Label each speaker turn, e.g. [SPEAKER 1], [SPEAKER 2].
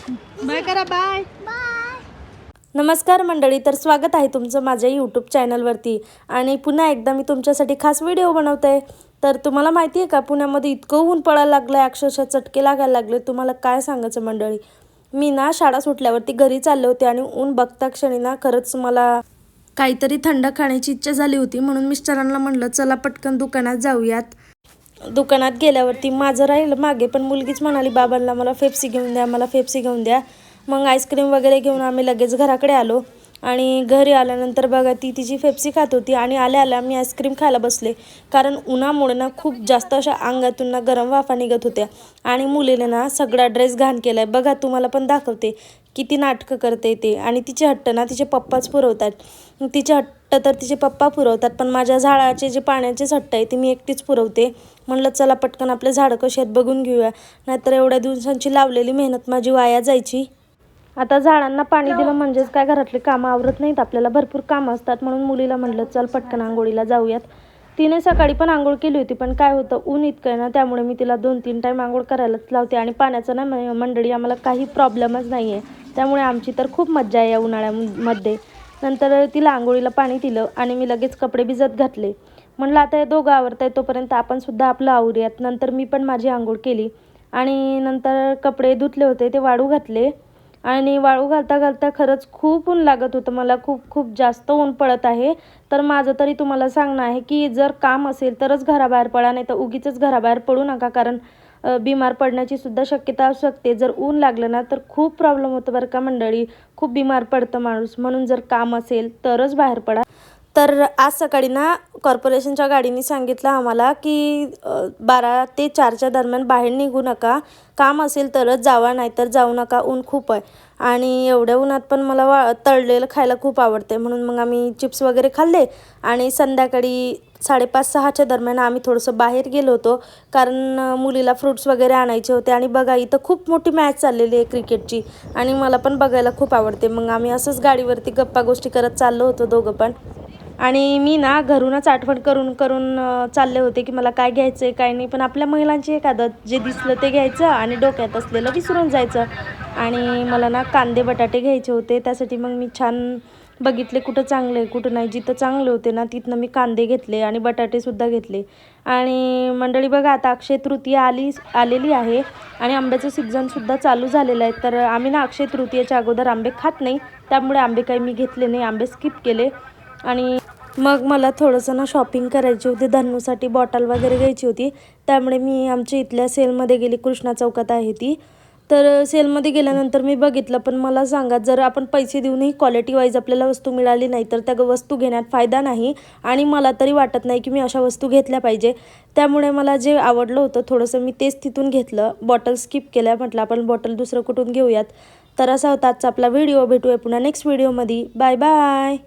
[SPEAKER 1] Bye करा, bye.
[SPEAKER 2] नमस्कार मंडळी, तर स्वागत आहे तुमचं माझ्या यूट्यूब चॅनलवरती. आणि पुन्हा एकदा मी तुमच्यासाठी खास व्हिडिओ बनवते. तर तुम्हाला माहिती आहे का, पुण्यामध्ये इतकं ऊन पडायला लागलं आहे, अक्षरशः चटके लागायला लागले. तुम्हाला काय सांगायचं मंडळी, मी ना शाळा सुटल्यावरती घरी चालले होते आणि ऊन बघता क्षणी ना खरंच मला काहीतरी थंड खाण्याची इच्छा झाली होती. म्हणून मिस्टरांना म्हणलं चला पटकन दुकानात जाऊयात. दुकानात गेल्यावरती माझं राहिलं मागे, पण मुलगीच म्हणाली बाबांना मला फेप्सी घेऊन द्या, मला फेप्सी घेऊन द्या. मग आईस्क्रीम वगैरे घेऊन आम्ही लगेच घराकडे आलो. आणि घरी आल्यानंतर बघा ती तिची फेप्सी खात होती आणि आल्या आल्या मी आईस्क्रीम खायला बसले. कारण उन्हामुळे ना खूप जास्त अशा अंगातून ना गरम वाफा निघत होत्या. आणि मुलीने ना सगळा ड्रेस घाण केला आहे. बघा तुम्हाला पण दाखवते किती नाटकं करते ते. आणि तिचे हट्ट ना तिचे पप्पाच पुरवतात. तिचे हट्ट तर तिचे पप्पा पुरवतात, पण माझ्या झाडाचे जे पाण्याचेच हट्ट आहे ते मी एकटीच पुरवते. म्हणलं चला पटकन आपले झाडं कशी आहेत बघून घेऊया, नाहीतर एवढ्या दिवसांची लावलेली मेहनत माझी वाया जायची. आता झाडांना पाणी दिलं म्हणजेच काय घरातली कामं आवरत नाहीत, आपल्याला भरपूर कामं असतात. म्हणून मुलीला म्हटलं चल पटकन आंघोळीला जाऊयात. तिने सकाळी पण आंघोळ केली होती, पण काय होतं ऊन इतकं आहे ना, त्यामुळे मी तिला 2-3 टाईम आंघोळ करायलाच लावते. आणि पाण्याचा ना मंडळी आम्हाला काही प्रॉब्लेमच नाही आहे, त्यामुळे आमची तर खूप मज्जा आहे या उन्हाळ्यामध्ये. नंतर तिला आंघोळीला पाणी दिलं आणि मी लगेच कपडे भिजत घातले. म्हणलं आता हे दोघं आवरत आहे तोपर्यंत आपण सुद्धा आपलं आवरूयात. नंतर मी पण माझी आंघोळ केली आणि नंतर कपडे धुतले होते ते वाळू घातले. आणि वाळू घालता घालता खरंच खूप ऊन लागत होतं मला, खूप जास्त ऊन पडत आहे. तर माझं तरी तुम्हाला सांगणं आहे की जर काम असेल तरच घराबाहेर पडा, नाही तर उगीचच घराबाहेर पडू नका. कारण बिमार पडण्याची सुद्धा शक्यता असू शकते. जर ऊन लागलं ना तर खूप प्रॉब्लेम होतं बरं का मंडळी, खूप बिमार पडतं माणूस. म्हणून जर काम असेल तरच बाहेर पडा. तर आज सकाळी ना कॉर्पोरेशनच्या गाडीने सांगितलं आम्हाला की 12 ते 4च्या दरम्यान बाहेर निघू नका, काम असेल तरच जावा, नाहीतर जाऊ नका, ऊन खूप आहे. आणि एवढ्या उन्हात पण मला तळलेलं खायला खूप आवडते. म्हणून मग आम्ही चिप्स वगैरे खाल्ले आणि संध्याकाळी 5:30-6च्या दरम्यान आम्ही थोडंसं बाहेर गेलो होतो. कारण मुलीला फ्रूट्स वगैरे आणायचे होते. आणि बघा इथं खूप मोठी मॅच चाललेली आहे क्रिकेटची आणि मला पण बघायला खूप आवडते. मग आम्ही असंच गाडीवरती गप्पा गोष्टी करत चाललो होतो दोघं पण. आणि मी ना घरूनच आठवण करून करून चालले होते की मला काय घ्यायचं आहे काय नाही. पण आपल्या महिलांची एक आदत, जे दिसलं ते घ्यायचं आणि डोक्यात असलेलं विसरून जायचं. आणि मला ना कांदे बटाटे घ्यायचे होते, त्यासाठी मग मी छान बघितले कुठं चांगले आहे कुठं नाही. जिथं चांगले होते ना तिथनं मी कांदे घेतले आणि बटाटेसुद्धा घेतले. आणि मंडळी बघा आता अक्षय तृतीया आलेली आहे आणि आंब्याचं सीझनसुद्धा चालू झालेलं आहे. तर आम्ही ना अक्षय तृतीयाच्या अगोदर आंबे खात नाही, त्यामुळे आंबे काही मी घेतले नाही, आंबे स्किप केले. आणि मग मला थोडंसं ना शॉपिंग करायची होती, धन्नूसाठी बॉटल वगैरे घ्यायची होती. त्यामुळे मी आमच्या इथल्या सेलमध्ये गेली, कृष्णा चौकात आहे ती. तर सेलमध्ये गेल्यानंतर मी बघितलं, पण मला सांगा जर आपण पैसे देऊनही क्वालिटी वाईज आपल्याला वस्तू मिळाली नाही तर त्या वस्तू घेण्यात फायदा नाही. आणि मला तरी वाटत नाही की मी अशा वस्तू घेतल्या पाहिजे. त्यामुळे मला जे आवडलं होतं थोडंसं मी तेच तिथून घेतलं, बॉटल स्किप केल्या. म्हटलं आपण बॉटल दुसरं कुठून घेऊयात. तर असा होता आजचा आपला व्हिडिओ. भेटूया पुन्हा नेक्स्ट व्हिडिओमध्ये. Bye bye.